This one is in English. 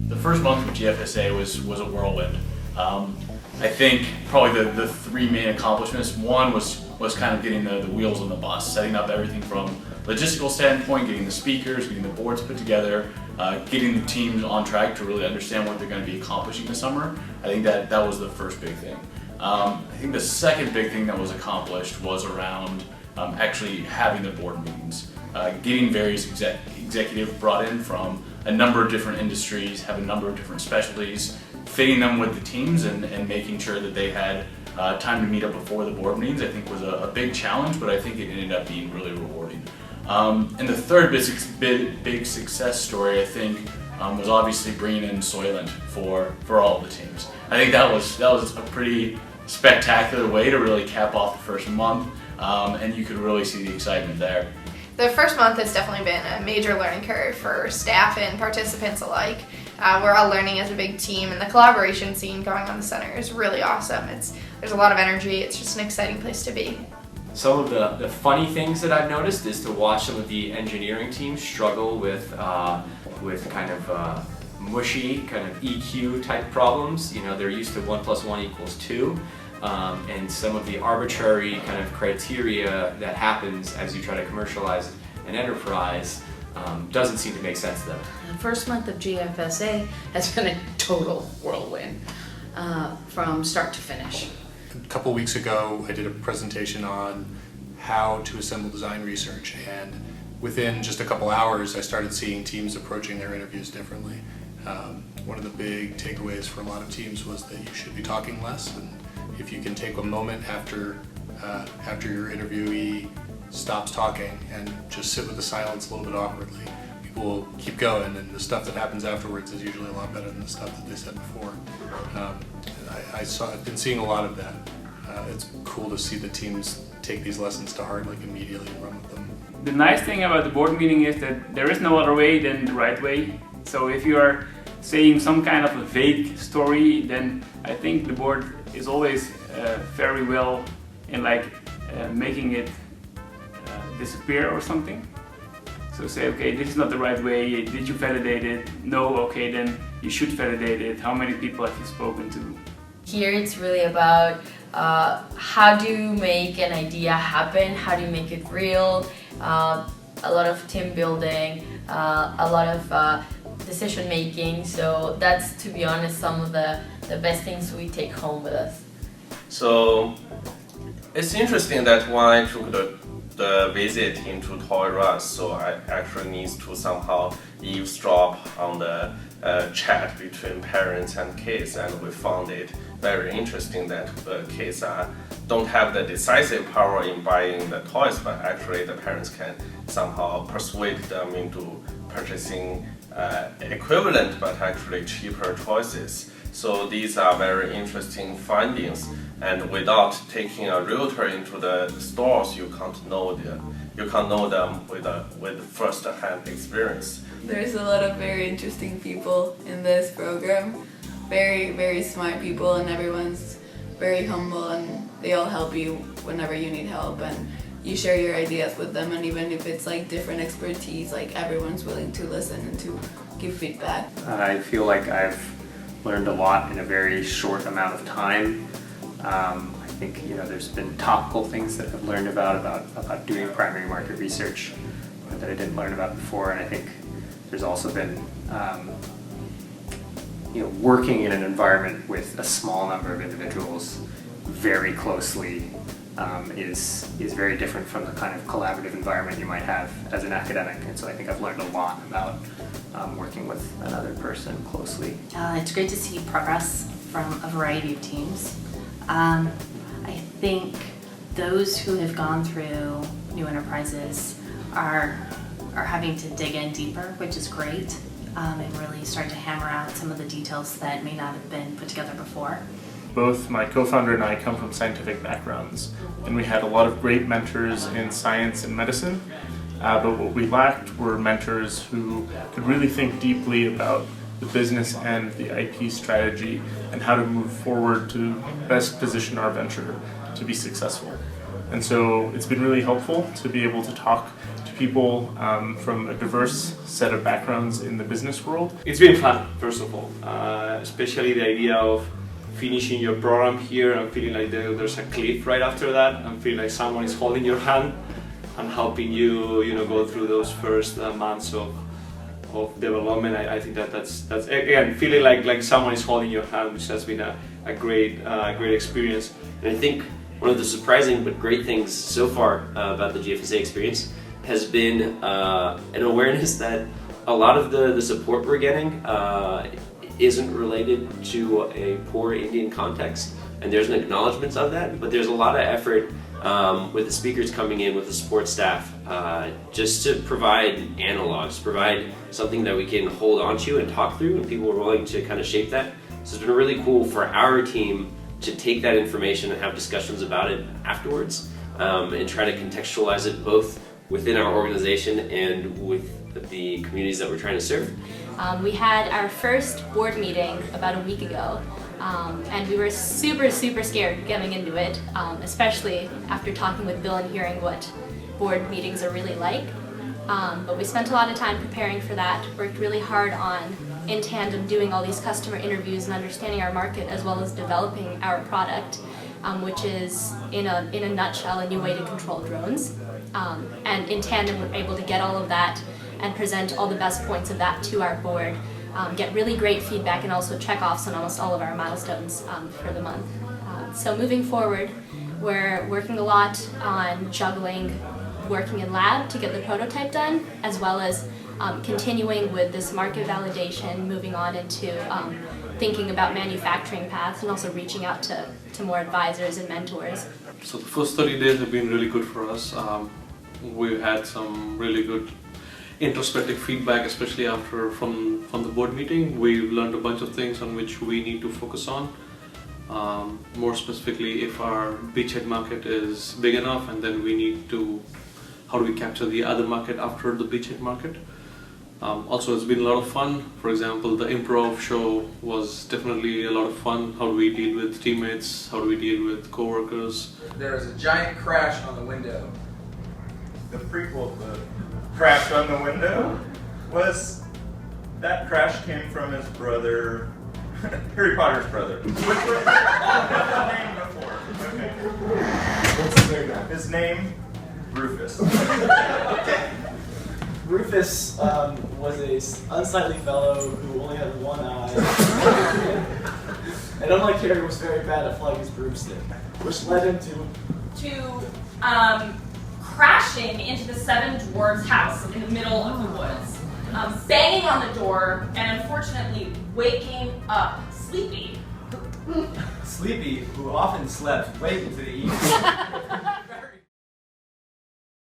The first month of GFSA was a whirlwind. I think probably the three main accomplishments. One was kind of getting the wheels on the bus, setting up everything from logistical standpoint, getting the speakers, getting the boards put together, getting the teams on track to really understand what they're going to be accomplishing this summer. I think that was the first big thing. I think the second big thing that was accomplished was around actually having the board meetings, getting various executives brought in from a number of different industries, have a number of different specialties, fitting them with the teams and making sure that they had time to meet up before the board meetings, I think was a big challenge, but I think it ended up being really rewarding. And the third big success story, I think, was obviously bringing in Soylent for all of the teams. I think that was a pretty spectacular way to really cap off the first month, and you could really see the excitement there. The first month has definitely been a major learning curve for staff and participants alike. We're all learning as a big team, and the collaboration scene going on the center is really awesome. There's a lot of energy. It's just an exciting place to be. Some of the funny things that I've noticed is to watch some of the engineering teams struggle with kind of mushy kind of EQ type problems. You know, they're used to 1 + 1 = 2. And some of the arbitrary kind of criteria that happens as you try to commercialize an enterprise doesn't seem to make sense to them. The first month of GFSA has been a total whirlwind from start to finish. A couple weeks ago, I did a presentation on how to assemble design research, and within just a couple hours, I started seeing teams approaching their interviews differently. One of the big takeaways for a lot of teams was that you should be talking less, and if you can take a moment after your interviewee stops talking and just sit with the silence a little bit awkwardly, people will keep going, and the stuff that happens afterwards is usually a lot better than the stuff that they said before. I've been seeing a lot of that. It's cool to see the teams take these lessons to heart like immediately and run with them. The nice thing about the board meeting is that there is no other way than the right way. So if you are saying some kind of a vague story, then I think the board is always very well in making it disappear or something. So say, okay, this is not the right way. Did you validate it? No, okay, then you should validate it. How many people have you spoken to? Here it's really about how do you make an idea happen? How do you make it real? A lot of team building, a lot of decision making. So that's, to be honest, some of the best things we take home with us. So it's interesting that when I took the visit into Toys R Us, so I actually need to somehow eavesdrop on the chat between parents and kids, and we found it very interesting that kids don't have the decisive power in buying the toys, but actually the parents can somehow persuade them into purchasing equivalent but actually cheaper choices. So these are very interesting findings, and without taking a realtor into the stores, you can't know them with first-hand experience. There's a lot of very interesting people in this program, very, very smart people, and everyone's very humble, and they all help you whenever you need help, and you share your ideas with them, and even if it's like different expertise, like everyone's willing to listen and to give feedback. I feel like I've learned a lot in a very short amount of time. I think there's been topical things that I've learned about doing primary market research that I didn't learn about before, and I think there's also been working in an environment with a small number of individuals very closely is very different from the kind of collaborative environment you might have as an academic, and so I think I've learned a lot about working with another person closely. It's great to see progress from a variety of teams. I think those who have gone through new enterprises are having to dig in deeper, which is great, and really start to hammer out some of the details that may not have been put together before. Both my co-founder and I come from scientific backgrounds, and we had a lot of great mentors in science and medicine, but what we lacked were mentors who could really think deeply about the business and the IP strategy and how to move forward to best position our venture to be successful. And so it's been really helpful to be able to talk to people from a diverse set of backgrounds in the business world. It's been fun, first of all, especially the idea of finishing your program here and feeling like there's a cliff right after that, and feeling like someone is holding your hand and helping you, go through those first months of development. I think that's again feeling like someone is holding your hand, which has been a great experience. And I think one of the surprising but great things so far about the GFSA experience has been an awareness that a lot of the support we're getting isn't related to a poor Indian context, and there's an acknowledgement of that, but there's a lot of effort with the speakers coming in, with the support staff, just to provide analogs, provide something that we can hold onto and talk through, and people are willing to kind of shape that. So it's been really cool for our team to take that information and have discussions about it afterwards, and try to contextualize it both within our organization and with the communities that we're trying to serve. We had our first board meeting about a week ago, and we were super scared getting into it, especially after talking with Bill and hearing what board meetings are really like. But we spent a lot of time preparing for that, worked really hard on, in tandem, doing all these customer interviews and understanding our market, as well as developing our product, which is, in a nutshell, a new way to control drones. And in tandem, we're able to get all of that and present all the best points of that to our board, get really great feedback, and also check offs on almost all of our milestones for the month. So moving forward, we're working a lot on juggling working in lab to get the prototype done, as well as continuing with this market validation, moving on into thinking about manufacturing paths, and also reaching out to more advisors and mentors. So the first 30 days have been really good for us. We've had some really good introspective feedback, especially from the board meeting. We've learned a bunch of things on which we need to focus on. More specifically, if our beachhead market is big enough, and then we need to, how do we capture the other market after the beachhead market? Also, it's been a lot of fun. For example, the improv show was definitely a lot of fun. How do we deal with teammates? How do we deal with coworkers? There was a giant crash on the window. The prequel of the crash on the window was that crash came from his brother, Harry Potter's brother. Which was the name before. Okay. What's his name now? His name, Rufus. Rufus was an unsightly fellow who only had one eye, and unlike Harry, was very bad at flying his broomstick, which led him to crashing into the Seven Dwarves' house in the middle of the woods, banging on the door, and unfortunately waking up Sleepy. Sleepy, who often slept late into the evening,